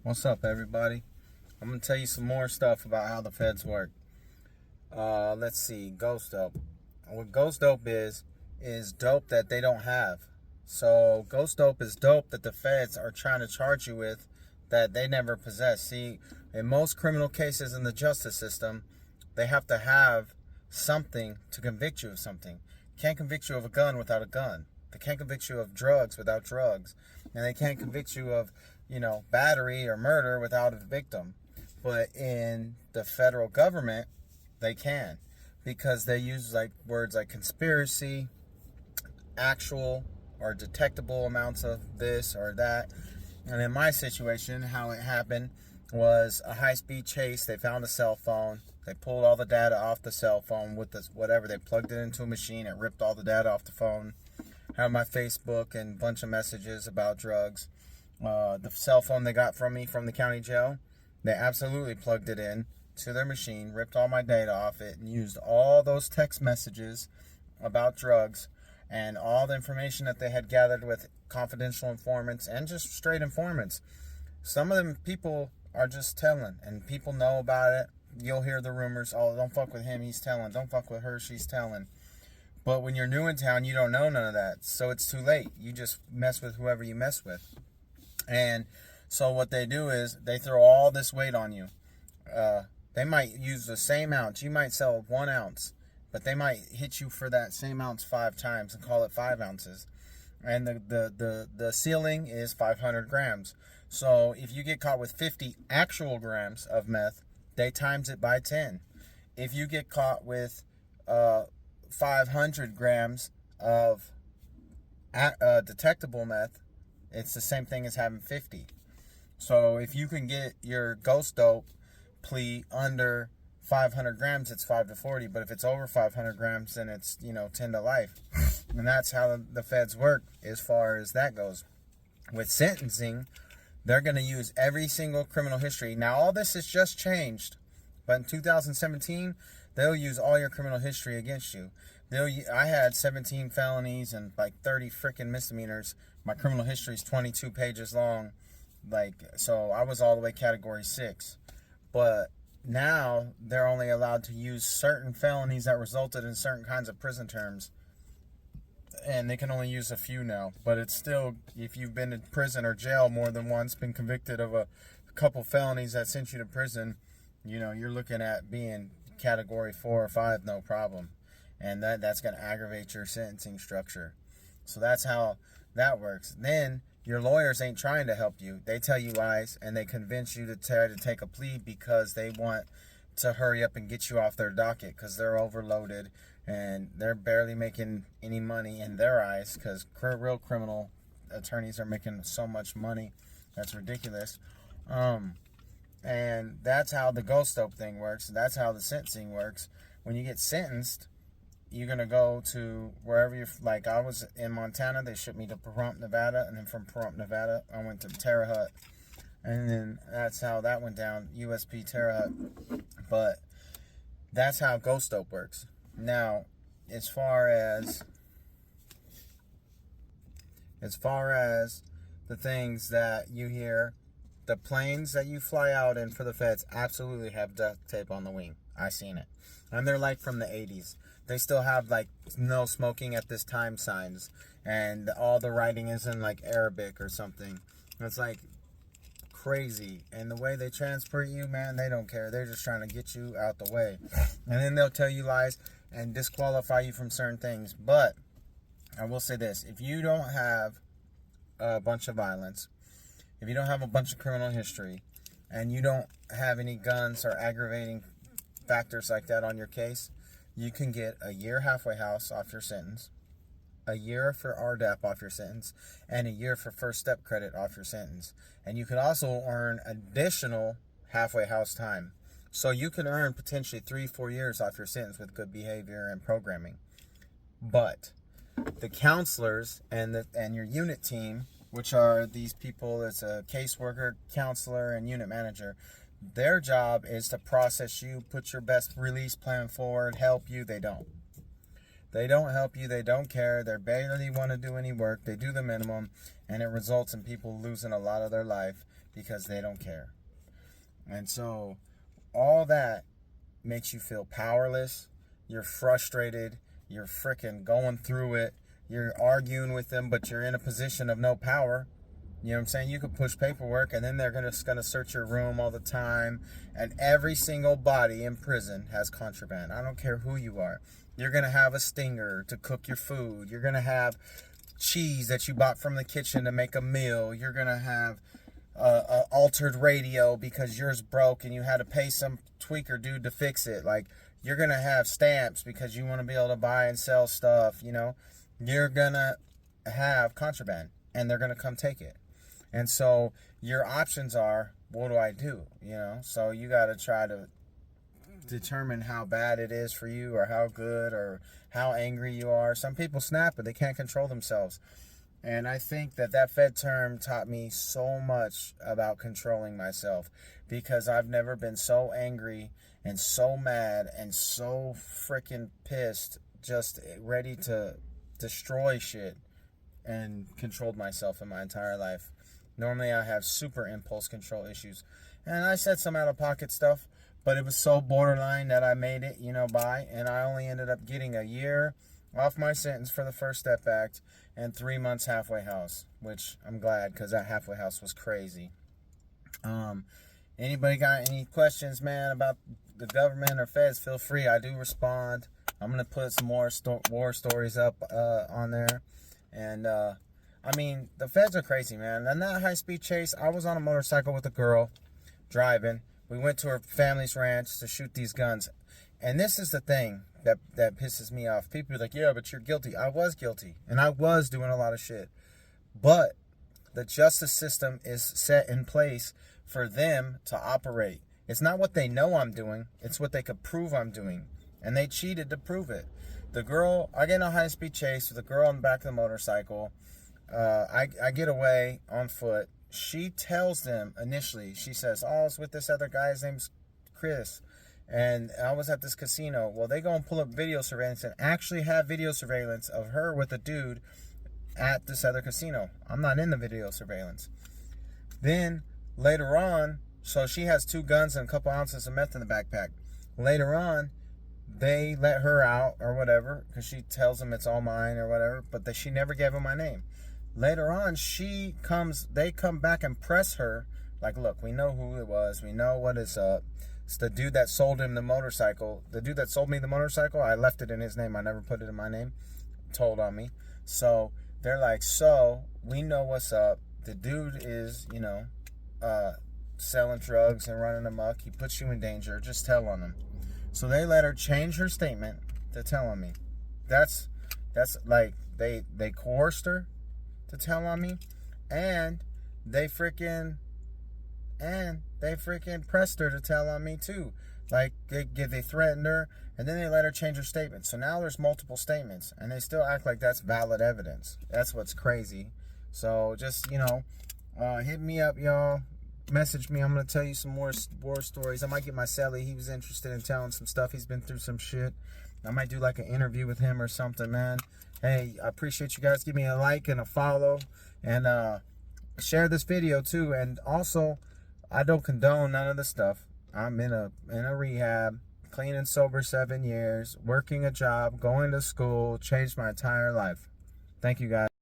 What's up, everybody? I'm gonna tell you some more stuff about how the feds work. Let's see, ghost dope. What ghost dope is dope that they don't have. So ghost dope is dope that the feds are trying to charge you with that they never possess. See, in most criminal cases in the justice system, they have to have something to convict you of something. Can't convict you of a gun without a gun. They can't convict you of drugs without drugs. And they can't convict you of, battery or murder without a victim. But in the federal government, they can, because they use like words like conspiracy, actual or detectable amounts of this or that. And in my situation, how it happened was a high-speed chase. They found a cell phone. They pulled all the data off the cell phone with this whatever. They plugged it into a machine. It ripped all the data off the phone. Had my Facebook and a bunch of messages about drugs. The cell phone they got from me from the county jail, they absolutely plugged it in to their machine, ripped all my data off it, and used all those text messages about drugs and all the information that they had gathered with confidential informants and just straight informants. Some of them people are just telling, and people know about it. You'll hear the rumors, oh, don't fuck with him, he's telling. Don't fuck with her, she's telling. But when you're new in town, you don't know none of that. So it's too late. You just mess with whoever you mess with. And so what they do is they throw all this weight on you. They might use the same ounce. You might sell 1 ounce, but they might hit you for that same ounce 5 times and call it 5 ounces. And the ceiling is 500 grams. So if you get caught with 50 actual grams of meth, they times it by 10. If you get caught with 500 grams of detectable meth, it's the same thing as having 50. So if you can get your ghost dope plea under 500 grams, it's 5 to 40. But if it's over 500 grams, then it's 10 to life. And that's how the feds work as far as that goes. With sentencing, they're going to use every single criminal history. Now all this has just changed, but in 2017, they'll use all your criminal history against you. I had 17 felonies and like 30 freaking misdemeanors. My criminal history is 22 pages long. So I was all the way category 6. But now they're only allowed to use certain felonies that resulted in certain kinds of prison terms. And they can only use a few now. But it's still, if you've been in prison or jail more than once, been convicted of a couple felonies that sent you to prison, you're looking at being category 4 or 5, no problem. And that's going to aggravate your sentencing structure. So that's how that works. Then your lawyers ain't trying to help you. They tell you lies and they convince you to try to take a plea because they want to hurry up and get you off their docket because they're overloaded and they're barely making any money in their eyes because real criminal attorneys are making so much money. That's ridiculous. And that's how the ghost dope thing works. That's how the sentencing works. When you get sentenced, you're going to go to wherever you're, like I was in Montana, they shipped me to Pahrump, Nevada, and then from Pahrump, Nevada, I went to Terre Haute, and then that's how that went down, USP Terre Haute. But that's how ghost dope works. Now, as far as the things that you hear, the planes that you fly out in for the feds absolutely have duct tape on the wing. I seen it. And they're like from the 80s. They still have like no smoking at this time signs. And all the writing is in like Arabic or something. It's like crazy. And the way they transport you, man, they don't care. They're just trying to get you out the way. And then they'll tell you lies and disqualify you from certain things. But I will say this. If you don't have a bunch of violence, if you don't have a bunch of criminal history, and you don't have any guns or aggravating factors like that on your case, you can get a year halfway house off your sentence, a year for RDAP off your sentence, and a year for first step credit off your sentence. And you can also earn additional halfway house time. So you can earn potentially 3-4 years off your sentence with good behavior and programming. But the counselors and your unit team, which are these people, it's a caseworker, counselor, and unit manager, their job is to process you, put your best release plan forward, help you. They don't. They don't help you. They don't care. They barely want to do any work. They do the minimum, and it results in people losing a lot of their life because they don't care. And so all that makes you feel powerless. You're frustrated. You're freaking going through it. You're arguing with them, but you're in a position of no power. You know what I'm saying? You could push paperwork, and then they're just gonna search your room all the time. And every single body in prison has contraband. I don't care who you are. You're gonna have a stinger to cook your food. You're gonna have cheese that you bought from the kitchen to make a meal. You're gonna have a altered radio because yours broke and you had to pay some tweaker dude to fix it. Like, you're gonna have stamps because you want to be able to buy and sell stuff. You know, you're gonna have contraband, and they're gonna come take it. And so your options are, what do I do? You know, so you got to try to determine how bad it is for you, or how good, or how angry you are. Some people snap, but they can't control themselves. And I think that Fed term taught me so much about controlling myself, because I've never been so angry and so mad and so freaking pissed, just ready to destroy shit, and controlled myself in my entire life. Normally I have super impulse control issues, and I said some out-of-pocket stuff, but it was so borderline that I made it, by, and I only ended up getting a year off my sentence for the First Step Act and 3 months halfway house, which I'm glad, because that halfway house was crazy. Anybody got any questions, man, about the government or feds? Feel free. I do respond. I'm going to put some more war stories up on there. And, I mean, the feds are crazy, man. And that high-speed chase, I was on a motorcycle with a girl driving. We went to her family's ranch to shoot these guns. And this is the thing that pisses me off. People are like, yeah, but you're guilty. I was guilty. And I was doing a lot of shit. But the justice system is set in place for them to operate. It's not what they know I'm doing. It's what they could prove I'm doing. And they cheated to prove it. The girl, I get in a high-speed chase with the girl on the back of the motorcycle. I get away on foot. She tells them initially, she says, oh, I was with this other guy. His name's Chris. And I was at this casino. Well, they go and pull up video surveillance and actually have video surveillance of her with a dude at this other casino. I'm not in the video surveillance. Then later on, so she has 2 guns and a couple ounces of meth in the backpack. Later on, they let her out or whatever, because she tells them it's all mine or whatever, but she never gave them my name. Later on, they come back and press her, like, look, we know who it was. We know what is up. It's the dude that sold him the motorcycle. The dude that sold me the motorcycle, I left it in his name. I never put it in my name. Told on me. So they're like, so we know what's up. The dude is, selling drugs and running amok. He puts you in danger. Just tell on him. So they let her change her statement to tell on me. That's like, they coerced her to tell on me, and they freaking pressed her to tell on me too. Like, they threatened her, and then they let her change her statement. So now there's multiple statements, and they still act like that's valid evidence. That's what's crazy. So just, hit me up, y'all. Message me. I'm going to tell you some more war stories. I might get my Sally. He was interested in telling some stuff. He's been through some shit. I might do like an interview with him or something, man. Hey, I appreciate you guys. Give me a like and a follow, and share this video too. And also, I don't condone none of the stuff. I'm in a rehab, clean and sober 7 years, working a job, going to school, changed my entire life. Thank you guys.